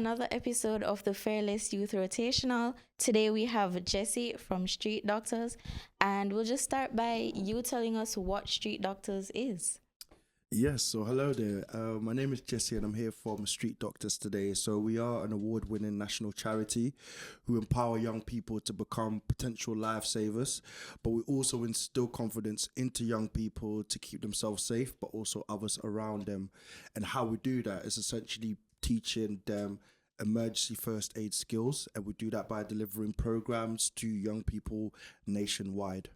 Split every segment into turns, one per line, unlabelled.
another episode of the Fearless Youth Rotational. Today we have Jesse from Street Doctors, and we'll just start by you telling us what Street Doctors is.
Yes, so hello there. My name is Jesse and I'm here from Street Doctors today. So we are an award-winning national charity who empower young people to become potential lifesavers, but we also instill confidence into young people to keep themselves safe, but also others around them. And how we do that is essentially teaching them emergency first aid skills, and we do that by delivering programs to young people nationwide.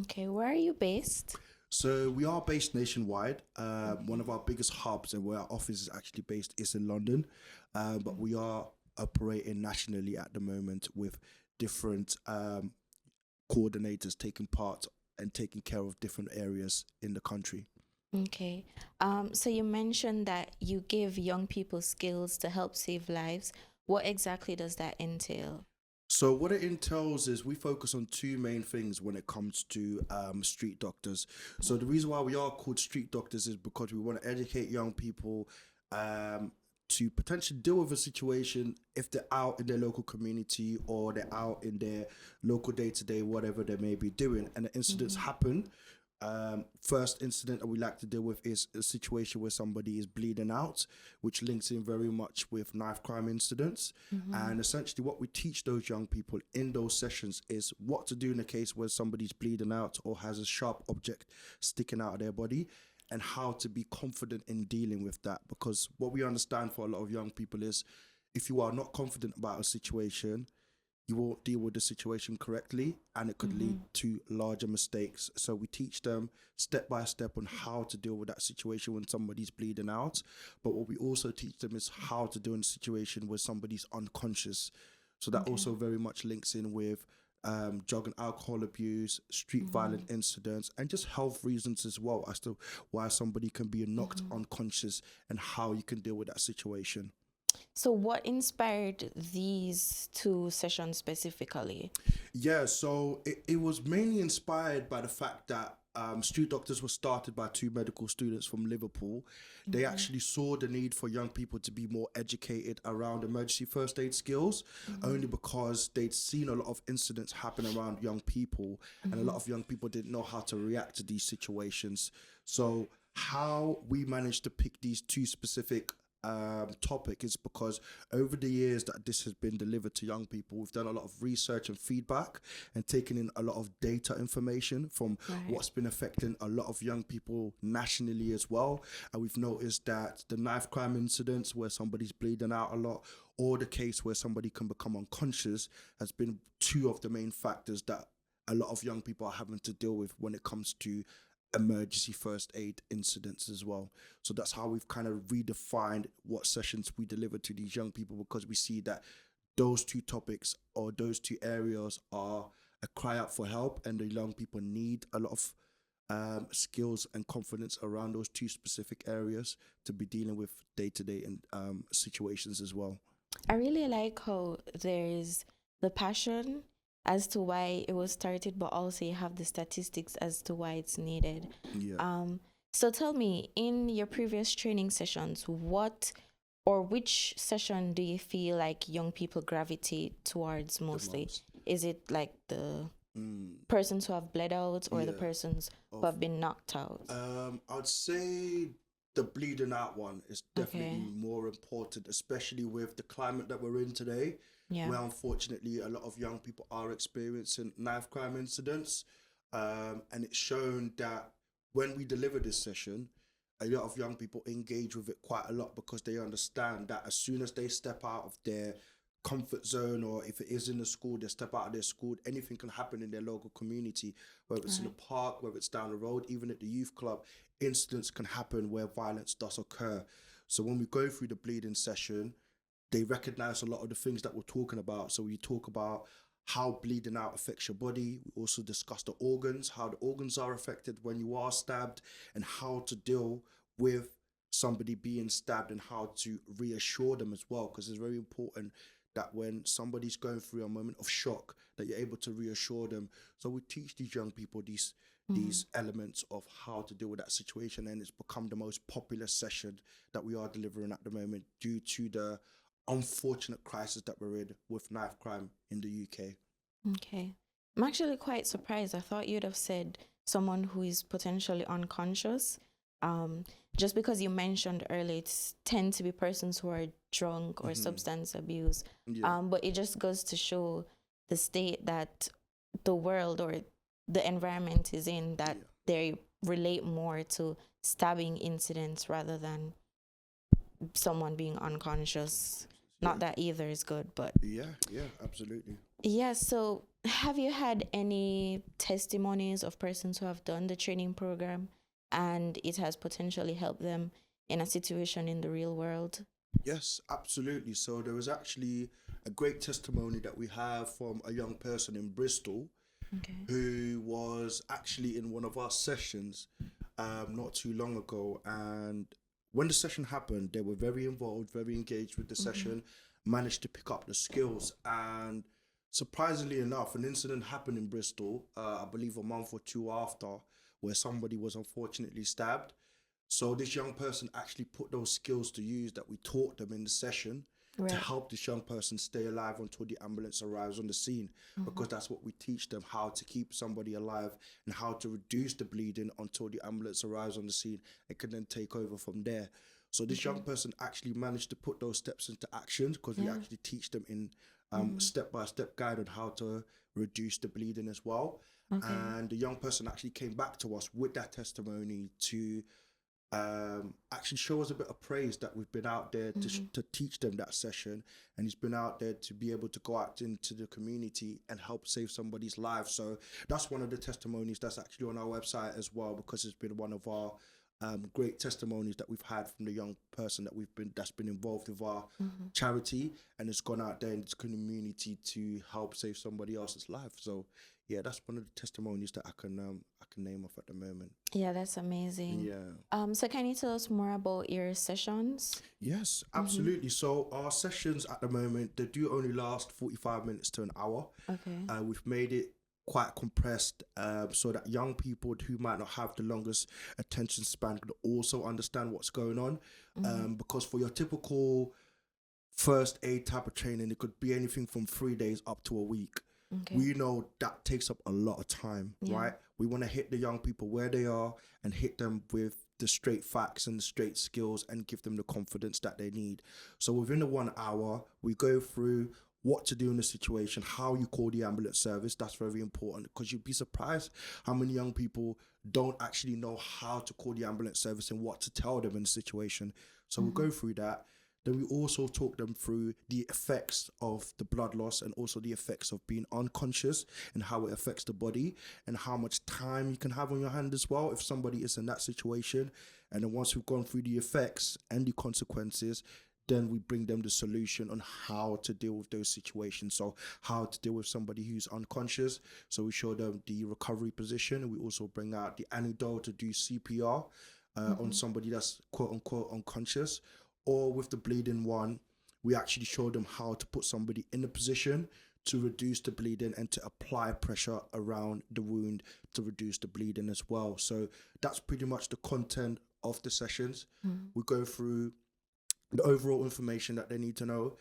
Okay, where are you based?
So we are based nationwide. One of our biggest hubs and where our office is actually based is in London, but we are operating nationally at the moment with different coordinators taking part and taking care of different areas in the country.
Okay. So you mentioned that you give young people skills to help save lives. What exactly does that entail?
So what it entails is we focus on two main things when it comes to street doctors. So the reason why we are called street doctors is because we want to educate young people to potentially deal with a situation if they're out in their local community or they're out in their local day-to-day, whatever they may be doing, and the incidents happen. First incident that we like to deal with is a situation where somebody is bleeding out, which links in very much with knife crime incidents. And essentially what we teach those young people in those sessions is what to do in a case where somebody's bleeding out or has a sharp object sticking out of their body, and how to be confident in dealing with that. Because what we understand for a lot of young people is if you are not confident about a situation, you won't deal with the situation correctly, and it could lead to larger mistakes. So we teach them step by step on how to deal with that situation when somebody's bleeding out. But what we also teach them is how to do in a situation where somebody's unconscious. So that also very much links in with drug and alcohol abuse, street violent incidents, and just health reasons as well as to why somebody can be knocked unconscious and how you can deal with that situation.
So what inspired these two sessions specifically?
Yeah, so it was mainly inspired by the fact that Street Doctors was started by two medical students from Liverpool. They actually saw the need for young people to be more educated around emergency first aid skills, only because they'd seen a lot of incidents happen around young people, and a lot of young people didn't know how to react to these situations. So how we managed to pick these two specific topic is because over the years that this has been delivered to young people, we've done a lot of research and feedback and taken in a lot of data information from what's been affecting a lot of young people nationally as well. And we've noticed that the knife crime incidents where somebody's bleeding out a lot, or the case where somebody can become unconscious, has been two of the main factors that a lot of young people are having to deal with when it comes to emergency first aid incidents as well. So that's how we've kind of redefined what sessions we deliver to these young people, because we see that those two topics or those two areas are a cry out for help, and the young people need a lot of skills and confidence around those two specific areas to be dealing with day-to-day and situations as well.
I really like how there is the passion as to why it was started, but also you have the statistics as to why it's needed.
Yeah.
So tell me, in your previous training sessions, what or which session do you feel like young people gravitate towards mostly?
most.
Is it like the persons who have bled out or the persons who have been knocked out?
I'd say the bleeding out one is definitely more important, especially with the climate that we're in today, where unfortunately a lot of young people are experiencing knife crime incidents. And it's shown that when we deliver this session, a lot of young people engage with it quite a lot, because they understand that as soon as they step out of their comfort zone, or if it is in the school, they step out of their school, anything can happen in their local community, whether it's in the park, whether it's down the road, even at the youth club, incidents can happen where violence does occur. So when we go through the bleeding session, they recognize a lot of the things that we're talking about. So we talk about how bleeding out affects your body. We also discuss the organs, how the organs are affected when you are stabbed, and how to deal with somebody being stabbed and how to reassure them as well, because it's very important that when somebody's going through a moment of shock, that you're able to reassure them. So we teach these young people these elements of how to deal with that situation, and it's become the most popular session that we are delivering at the moment due to the unfortunate crisis that we're in with knife crime in the UK.
Okay. I'm actually quite surprised. I thought you'd have said someone who is potentially unconscious. Um, just because you mentioned earlier, it's tend to be persons who are drunk or
Hmm.
substance abuse.
Yeah,
But it just goes to show the state that the world or the environment is in, that
yeah,
they relate more to stabbing incidents rather than someone being unconscious.
yeah,
Not that either is good, but
yeah, yeah, absolutely.
yeah. So, have you had any testimonies of persons who have done the training program and it has potentially helped them in a situation in the real world?
Yes, absolutely. So there was actually a great testimony that we have from a young person in Bristol
Okay.
who was actually in one of our sessions not too long ago. And when the session happened, they were very involved, very engaged with the
Mm-hmm.
session, managed to pick up the skills. And surprisingly enough, an incident happened in Bristol, I believe a month or two after, where somebody was unfortunately stabbed. So this young person actually put those skills to use that we taught them in the session to
Right.
help this young person stay alive until the ambulance arrives on the scene,
Mm-hmm.
because that's what we teach them, how to keep somebody alive and how to reduce the bleeding until the ambulance arrives on the scene and can then take over from there. So this young
Okay.
person actually managed to put those steps into action because we
Yeah.
actually teach them in
Mm-hmm.
step-by-step guide on how to reduce the bleeding as well.
Okay.
And the young person actually came back to us with that testimony to actually show us a bit of praise that we've been out there
Mm-hmm.
to teach them that session, and he's been out there to be able to go out into the community and help save somebody's life. So that's one of the testimonies that's actually on our website as well, because it's been one of our great testimonies that we've had from the young person that's been involved with our
Mm-hmm.
charity and has gone out there in this community to help save somebody else's life. So yeah, that's one of the testimonies that I can name off at the moment.
Yeah, that's amazing.
Yeah.
So can you tell us more about your sessions?
Yes,
Mm-hmm.
absolutely. So our sessions at the moment, they do only last 45 minutes to an hour.
Okay.
We've made it quite compressed so that young people who might not have the longest attention span can also understand what's going on.
Mm-hmm.
Because for your typical first aid type of training, it could be anything from 3 days up to a week.
Okay.
We know that takes up a lot of time,
Yeah.
right? We want to hit the young people where they are and hit them with the straight facts and the straight skills and give them the confidence that they need. So within the 1 hour, we go through what to do in the situation, how you call the ambulance service. That's very important, because you'd be surprised how many young people don't actually know how to call the ambulance service and what to tell them in the situation. So we'll
Mm-hmm.
go through that. Then we also talk them through the effects of the blood loss and also the effects of being unconscious and how it affects the body and how much time you can have on your hand as well if somebody is in that situation. And then once we've gone through the effects and the consequences, then we bring them the solution on how to deal with those situations. So how to deal with somebody who's unconscious. So we show them the recovery position. We also bring out the antidote to do CPR on
Mm-hmm.
somebody that's quote unquote unconscious. Or with the bleeding one, we actually show them how to put somebody in a position to reduce the bleeding and to apply pressure around the wound to reduce the bleeding as well. So that's pretty much the content of the sessions.
Mm-hmm.
We go through the overall information that they need to know,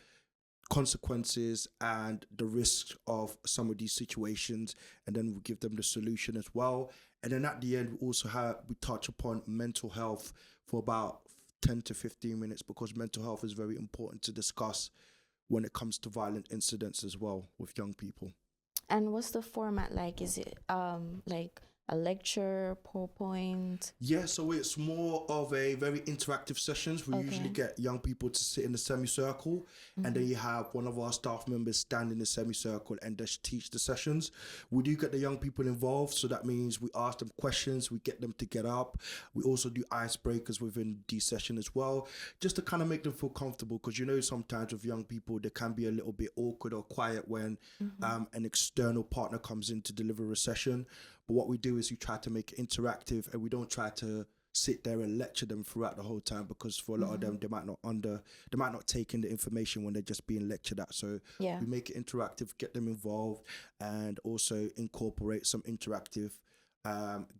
consequences and the risks of some of these situations, and then we give them the solution as well. And then at the end, we touch upon mental health for about 10 to 15 minutes, because mental health is very important to discuss when it comes to violent incidents as well with young people.
And what's the format like? Is it like a lecture, PowerPoint?
Yeah, so it's more of a very interactive sessions. We usually
Okay.
get young people to sit in a semicircle, and then
Mm-hmm.
you have one of our staff members stand in the semicircle and just teach the sessions. We do get the young people involved, so that means we ask them questions, we get them to get up. We also do icebreakers within the session as well, just to kind of make them feel comfortable, because sometimes with young people they can be a little bit awkward or quiet when
Mm-hmm.
an external partner comes in to deliver a session. But what we do is we try to make it interactive, and we don't try to sit there and lecture them throughout the whole time, because for a lot of
Mm-hmm.
them they might not take in the information when they're just being lectured at. So
Yeah.
we make it interactive, get them involved, and also incorporate some interactive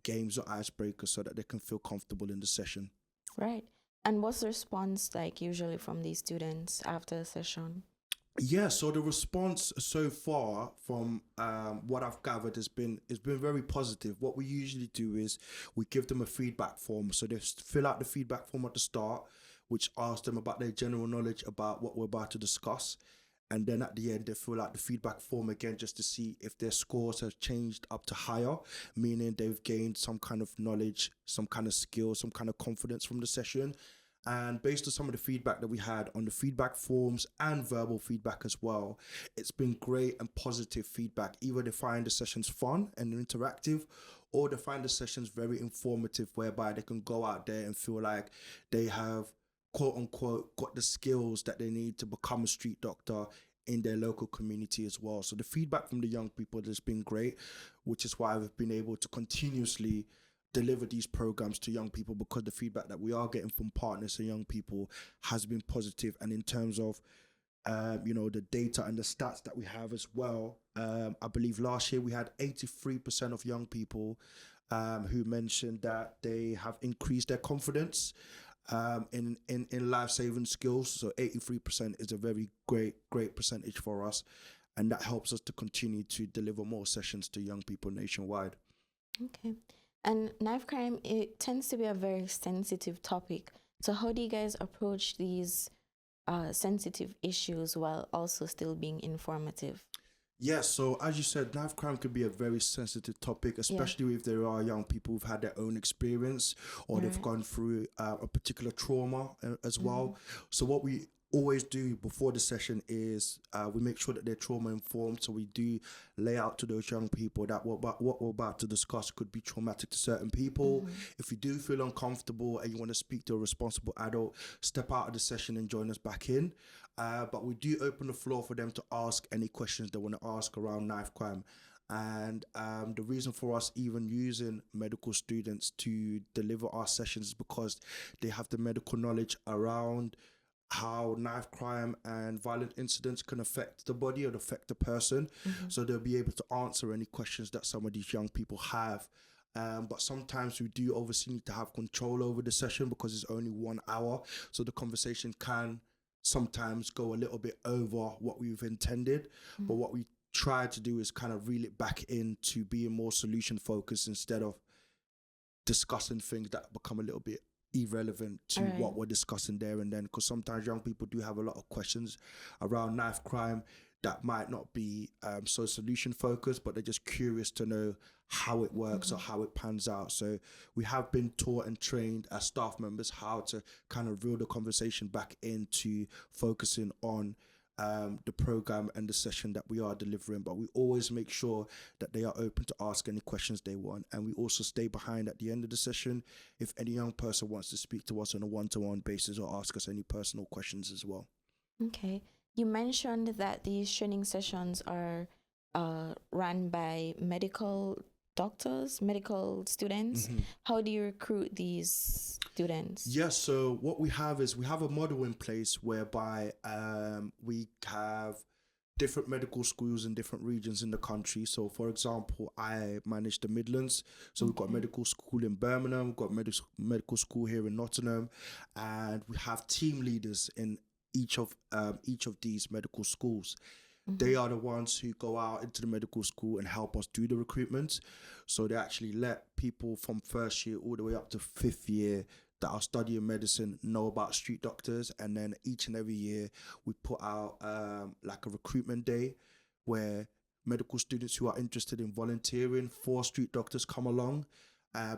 games or icebreakers so that they can feel comfortable in the session.
Right. And what's the response like usually from these students after a session?
Yeah, so the response so far from what I've gathered has been very positive. What we usually do is we give them a feedback form, so they fill out the feedback form at the start, which asks them about their general knowledge about what we're about to discuss, and then at the end they fill out the feedback form again just to see if their scores have changed up to higher, meaning they've gained some kind of knowledge, some kind of skill, some kind of confidence from the session. And based on some of the feedback that we had on the feedback forms and verbal feedback as well, it's been great and positive feedback. Either they find the sessions fun and interactive, or they find the sessions very informative, whereby they can go out there and feel like they have, quote unquote, got the skills that they need to become a street doctor in their local community as well. So the feedback from the young people has been great, which is why we've been able to continuously deliver these programs to young people, because the feedback that we are getting from partners and young people has been positive. And in terms of the data and the stats that we have as well, I believe last year we had 83% of young people who mentioned that they have increased their confidence in life-saving skills. So 83% is a very great percentage for us, and that helps us to continue to deliver more sessions to young people nationwide.
Okay. And knife crime, it tends to be a very sensitive topic. So how do you guys approach these sensitive issues while also still being informative?
Yes, so as you said, knife crime could be a very sensitive topic, especially if there are young people who've had their own experience, or they've
Right.
gone through a particular trauma as well. So what we always do before the session is we make sure that they're trauma informed. So we do lay out to those young people that what we're about to discuss could be traumatic to certain people. If you do feel uncomfortable and you want to speak to a responsible adult, step out of the session and join us back in. But we do open the floor for them to ask any questions they want to ask around knife crime. And the reason for us even using medical students to deliver our sessions is because they have the medical knowledge around how knife crime and violent incidents can affect the body or affect the person. So they'll be able to answer any questions that some of these young people have. But sometimes we do obviously need to have control over the session because it's only 1 hour. So the conversation can sometimes go a little bit over what we've intended. But what we try to do is kind of reel it back into being more solution focused instead of discussing things that become a little bit irrelevant to what we're discussing there and then, because sometimes young people do have a lot of questions around knife crime that might not be so solution focused, but they're just curious to know how it works or how it pans out. So we have been taught and trained as staff members how to kind of reel the conversation back into focusing on the program and the session that we are delivering. But we always make sure that they are open to ask any questions they want, and we also stay behind at the end of the session if any young person wants to speak to us on a one-to-one basis or ask us any personal questions as well.
Okay. You mentioned that these training sessions are run by medical doctors, medical students. How do you recruit these students?
Yes, so what we have is we have a model in place whereby we have different medical schools in different regions in the country. So, for example, I manage the Midlands. So we've got medical school in Birmingham, we've got medical school here in Nottingham, and we have team leaders in each of these medical schools. They are the ones who go out into the medical school and help us do the recruitment. So they actually let people from first year all the way up to fifth year that are studying medicine know about street doctors. And then each and every year we put out like a recruitment day where medical students who are interested in volunteering for street doctors come along.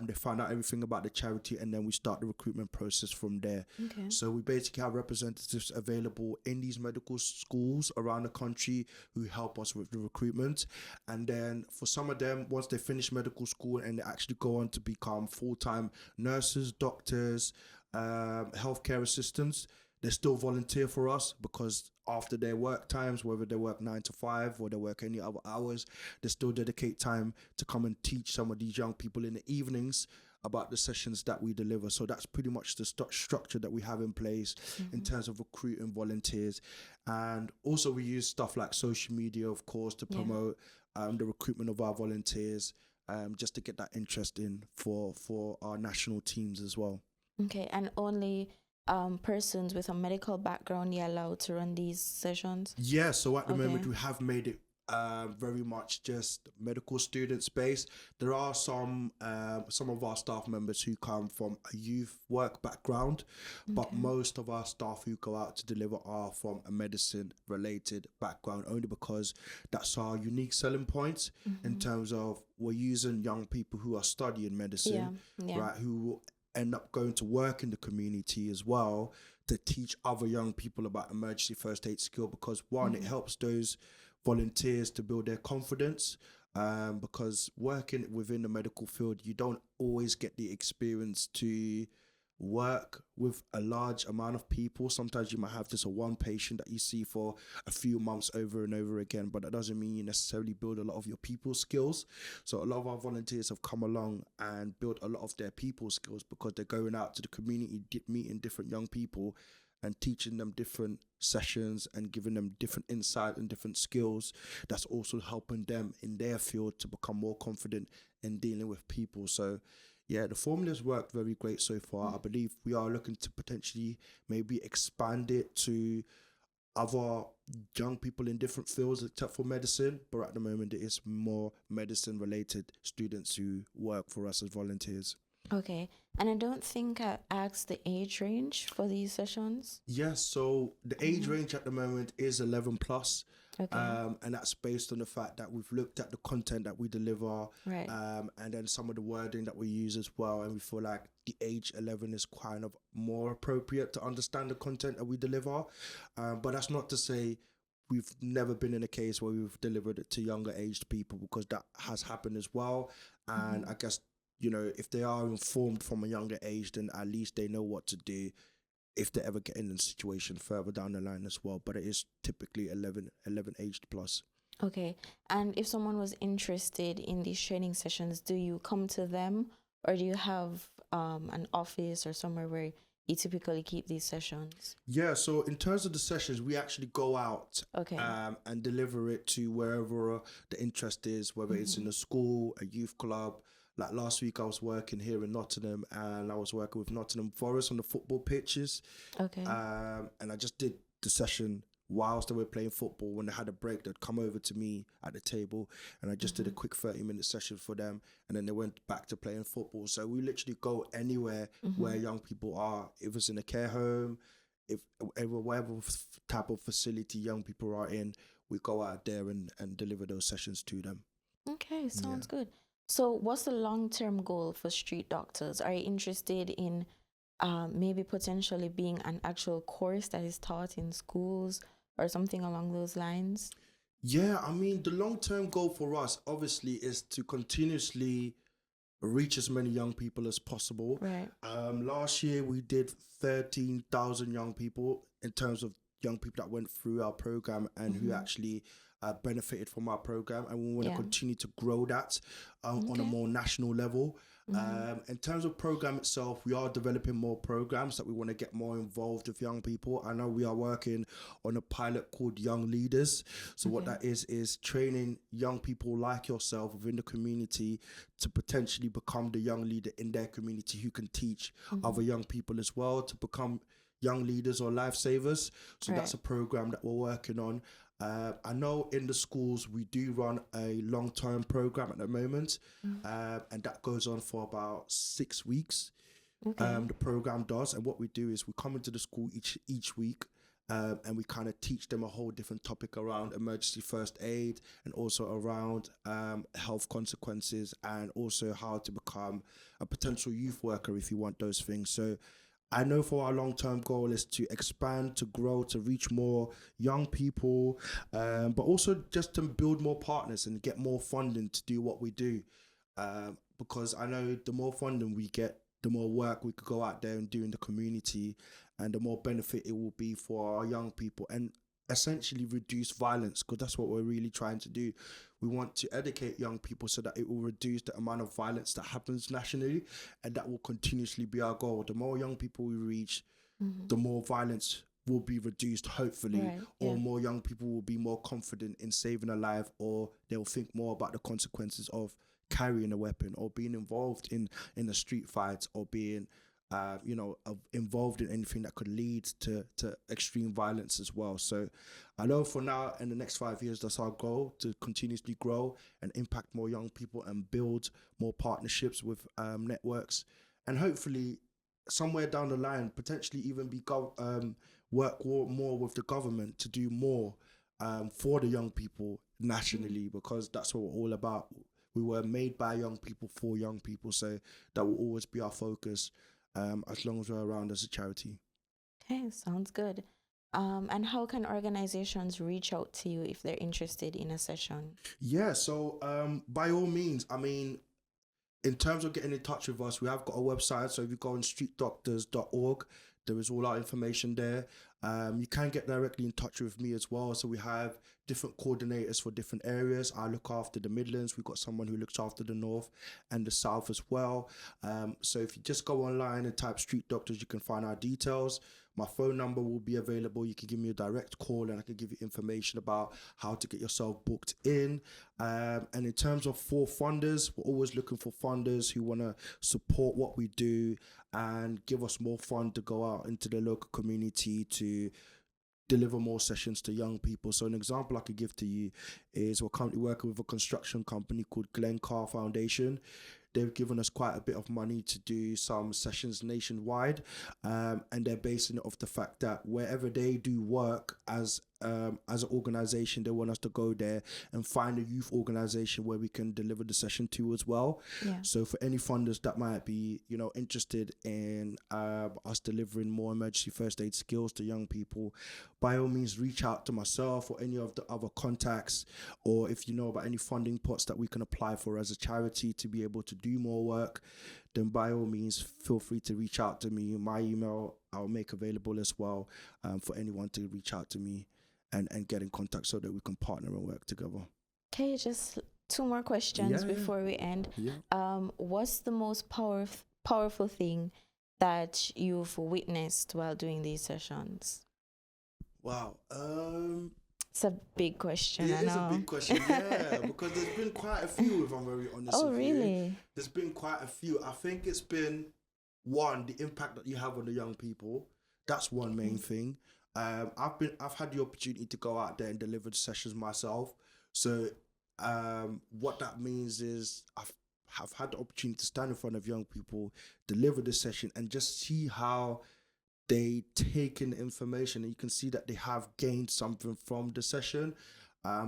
They find out everything about the charity, and then we start the recruitment process from there.
Okay.
So we basically have representatives available in these medical schools around the country who help us with the recruitment. And then for some of them, once they finish medical school and they actually go on to become full-time nurses, doctors, healthcare assistants, they still volunteer for us, because after their work times, whether they work 9 to 5 or they work any other hours, they still dedicate time to come and teach some of these young people in the evenings about the sessions that we deliver. So that's pretty much the structure that we have in place in terms of recruiting volunteers. And also we use stuff like social media, of course, to promote the recruitment of our volunteers, just to get that interest in for our national teams as well.
Okay, and only persons with a medical background you allowed to run these sessions?
Yeah, so at the
Okay.
moment we have made it very much just medical student space. There are some of our staff members who come from a youth work background, but
Okay.
most of our staff who go out to deliver are from a medicine related background, only because that's our unique selling point in terms of we're using young people who are studying
Yeah.
medicine,
Yeah.
right, who will end up going to work in the community as well to teach other young people about emergency first aid skill, because one, it helps those volunteers to build their confidence, because working within the medical field you don't always get the experience to work with a large amount of people. Sometimes you might have just a one patient that you see for a few months over and over again, but that doesn't mean you necessarily build a lot of your people skills. So a lot of our volunteers have come along and built a lot of their people skills because they're going out to the community, meeting different young people and teaching them different sessions and giving them different insight and different skills. That's also helping them in their field to become more confident in dealing with people. So yeah, the formula's worked very great so far. I believe we are looking to potentially maybe expand it to other young people in different fields except for medicine, but at the moment it is more medicine related students who work for us as volunteers.
Okay. And I don't think I asked the age range for these sessions.
Yes, so the age range at the moment is 11 plus.
Okay.
And that's based on the fact that we've looked at the content that we deliver,
Right.
and then some of the wording that we use as well. And we feel like the age 11 is kind of more appropriate to understand the content that we deliver. But that's not to say we've never been in a case where we've delivered it to younger aged people, because that has happened as well. And I guess, you know, if they are informed from a younger age, then at least they know what to do if they ever get in a situation further down the line as well. But it is typically 11 aged plus.
Okay. And if someone was interested in these training sessions, do you come to them, or do you have an office or somewhere where you typically keep these sessions?
Yeah, so in terms of the sessions, we actually go out
Okay.
and deliver it to wherever the interest is, whether it's in a school, a youth club. Like last week, I was working here in Nottingham, and I was working with Nottingham Forest on the football pitches.
Okay.
And I just did the session whilst they were playing football. When they had a break, they'd come over to me at the table, and I just did a quick 30-minute session for them, and then they went back to playing football. So we literally go anywhere where young people are, if it's in a care home, if whatever type of facility young people are in, we go out there and deliver those sessions to them.
Okay, sounds good. So, what's the long-term goal for street doctors? Are you interested in maybe potentially being an actual course that is taught in schools or something along those lines?
Yeah, I mean, the long-term goal for us obviously is to continuously reach as many young people as possible.
Right.
Last year we did 13,000 young people in terms of young people that went through our program and who actually benefited from our program, and we want to
Yeah.
continue to grow that on a more national level. In terms of program itself, we are developing more programs that we want to get more involved with young people. I know we are working on a pilot called Young Leaders. So what that is training young people like yourself within the community to potentially become the young leader in their community who can teach other young people as well to become young leaders or lifesavers. So
Right.
that's a program that we're working on. I know in the schools we do run a long-term program at the moment, and that goes on for about 6 weeks.
Okay.
The program does, and what we do is we come into the school each week, and we kind of teach them a whole different topic around emergency first aid, and also around health consequences, and also how to become a potential youth worker if you want those things. So I know for our long-term goal is to expand, to grow, to reach more young people, but also just to build more partners and get more funding to do what we do. Because I know the more funding we get, the more work we could go out there and do in the community, and the more benefit it will be for our young people, and essentially reduce violence, because that's what we're really trying to do. We want to educate young people so that it will reduce the amount of violence that happens nationally, and that will continuously be our goal. The more young people we reach, the more violence will be reduced, hopefully,
Right.
or
Yeah.
more young people will be more confident in saving a life, or they'll think more about the consequences of carrying a weapon or being involved in a street fight or being involved in anything that could lead to extreme violence as well. So I know for now, in the next 5 years, that's our goal, to continuously grow and impact more young people and build more partnerships with networks, and hopefully somewhere down the line, potentially even work more with the government to do more for the young people nationally, because that's what we're all about. We were made by young people for young people, so that will always be our focus as long as we're around as a charity.
Okay, sounds good. And how can organizations reach out to you if they're interested in a session?
Yeah, so by all means, I mean, in terms of getting in touch with us, we have got a website. So if you go on streetdoctors.org, there is all our information there. You can get directly in touch with me as well. So we have different coordinators for different areas. I look after the Midlands. We've got someone who looks after the North and the South as well. So if you just go online and type Street Doctors, you can find our details. My phone number will be available. You can give me a direct call and I can give you information about how to get yourself booked in. And in terms of for funders, we're always looking for funders who want to support what we do and give us more fund to go out into the local community to deliver more sessions to young people. So an example I could give to you is we're currently working with a construction company called Glen Carr Foundation. They've given us quite a bit of money to do some sessions nationwide, and they're basing it off the fact that wherever they do work as an organization, they want us to go there and find a youth organization where we can deliver the session to as well.
Yeah.
So for any funders that might be, interested in us delivering more emergency first aid skills to young people, by all means, reach out to myself or any of the other contacts, or if you know about any funding pots that we can apply for as a charity to be able to do more work, then by all means, feel free to reach out to me. My email I'll make available as well for anyone to reach out to me and get in contact so that we can partner and work together.
Okay, just two more questions before we end.
Yeah.
What's the most powerful thing that you've witnessed while doing these sessions?
Wow.
It's a big question.
It is a big question, yeah, because there's been quite a few, if I'm very honest.
Oh, really?
There's been quite a few. I think it's been, one, the impact that you have on the young people. That's one main thing. I've had the opportunity to go out there and deliver the sessions myself. So what that means is I've had the opportunity to stand in front of young people, deliver the session, and just see how they take in information, and you can see that they have gained something from the session.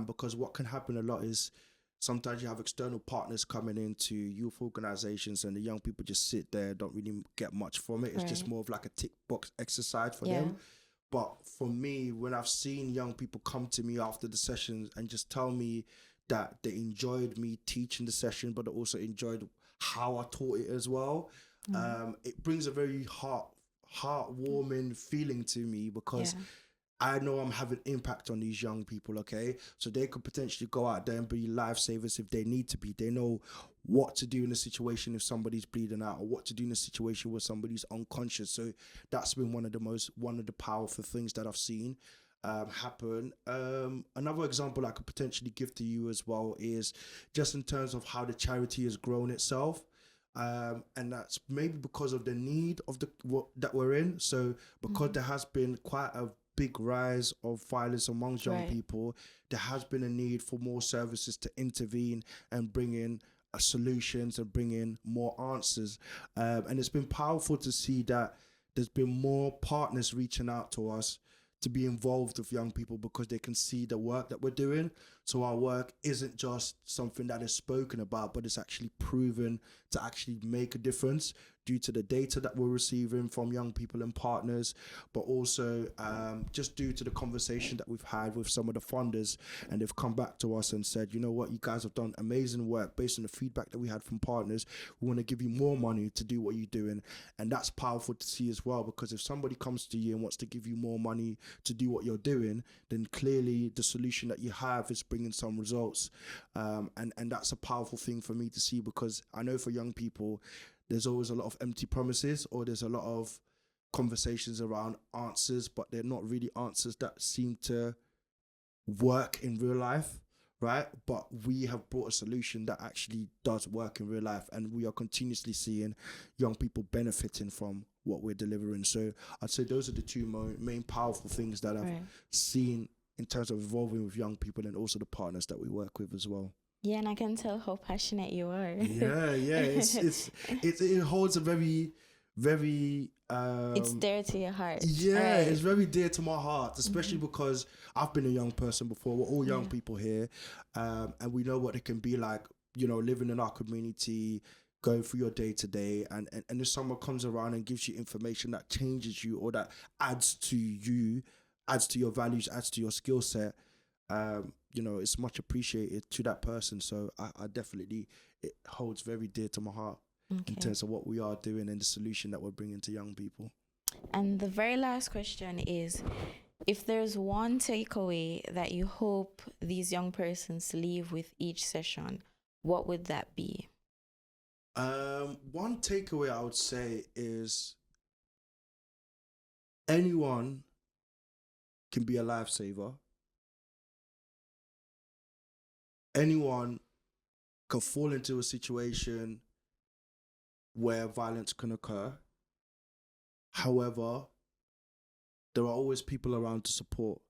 Because what can happen a lot is sometimes you have external partners coming into youth organizations and the young people just sit there, don't really get much from it. It's just more of like a tick box exercise for them. But for me, when I've seen young people come to me after the sessions and just tell me that they enjoyed me teaching the session, but they also enjoyed how I taught it as well, it brings a very heartwarming feeling to me, because I know I'm having impact on these young people, okay? So they could potentially go out there and be lifesavers if they need to be. They know what to do in a situation if somebody's bleeding out, or what to do in a situation where somebody's unconscious. So that's been one of the powerful things that I've seen happen. Another example I could potentially give to you as well is just in terms of how the charity has grown itself. And that's maybe because of the need of that we're in. So because there has been quite a big rise of violence amongst young people, there has been a need for more services to intervene and bring in solutions and bring in more answers. And it's been powerful to see that there's been more partners reaching out to us to be involved with young people, because they can see the work that we're doing. So our work isn't just something that is spoken about, but it's actually proven to actually make a difference due to the data that we're receiving from young people and partners, but also just due to the conversation that we've had with some of the funders, and they've come back to us and said, you know what, you guys have done amazing work based on the feedback that we had from partners. We want to give you more money to do what you're doing. And that's powerful to see as well, because if somebody comes to you and wants to give you more money to do what you're doing, then clearly the solution that you have is bringing some results. And that's a powerful thing for me to see, because I know for young people, there's always a lot of empty promises, or there's a lot of conversations around answers, but they're not really answers that seem to work in real life. right? But we have brought a solution that actually does work in real life, and we are continuously seeing young people benefiting from what we're delivering. So I'd say those are the two main powerful things that I've
Right.
seen in terms of evolving with young people, and also the partners that we work with as well.
Yeah, and I can tell how passionate you are.
Yeah. It holds a very, very
It's dear to your heart.
yeah,
Right.
it's very dear to my heart, especially because I've been a young person before. We're all young
Yeah.
people here, and we know what it can be like, living in our community, going through your day to day, and if someone comes around and gives you information that changes you or that adds to you, adds to your values, adds to your skill set, it's much appreciated to that person. So I definitely, it holds very dear to my heart in
Okay.
terms of what we are doing and the solution that we're bringing to young people.
And the very last question is, if there's one takeaway that you hope these young persons leave with each session, what would that be?
One takeaway I would say is anyone can be a lifesaver. Anyone can fall into a situation where violence can occur. However, there are always people around to support.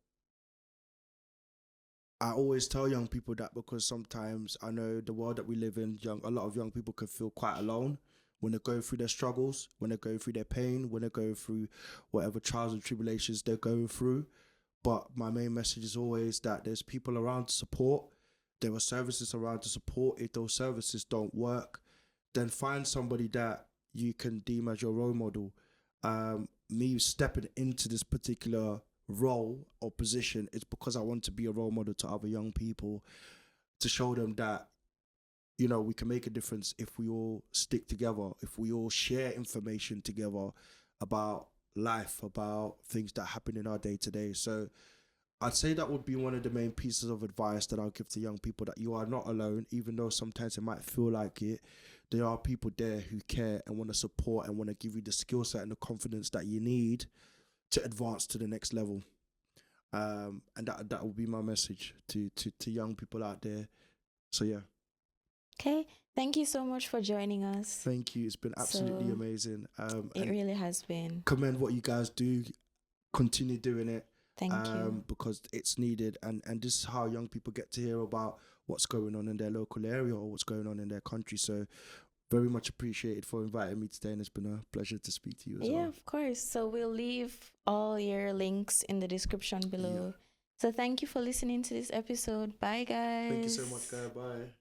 I always tell young people that because sometimes I know the world that we live in, a lot of young people can feel quite alone when they're going through their struggles, when they're going through their pain, when they're going through whatever trials and tribulations they're going through. But my main message is always that there's people around to support. There are services around to support. If those services don't work, then find somebody that you can deem as your role model. Me stepping into this particular role or position is because I want to be a role model to other young people, to show them that we can make a difference if we all stick together, if we all share information together about life, about things that happen in our day to day. So I'd say that would be one of the main pieces of advice that I'll give to young people, that you are not alone, even though sometimes it might feel like it. There are people there who care and want to support and want to give you the skill set and the confidence that you need to advance to the next level. And that will be my message to young people out there. So yeah.
Okay. Thank you so much for joining us.
Thank you. It's been absolutely
So,
amazing.
It really has been.
Commend what you guys do. Continue doing it.
Thank you.
Because it's needed, and this is how young people get to hear about what's going on in their local area or what's going on in their country. So very much appreciated for inviting me today, and it's been a pleasure to speak to you as well.
Yeah, of course. So we'll leave all your links in the description below.
Yeah.
So thank you for listening to this episode. Bye, guys.
Thank you so much, guys. Bye.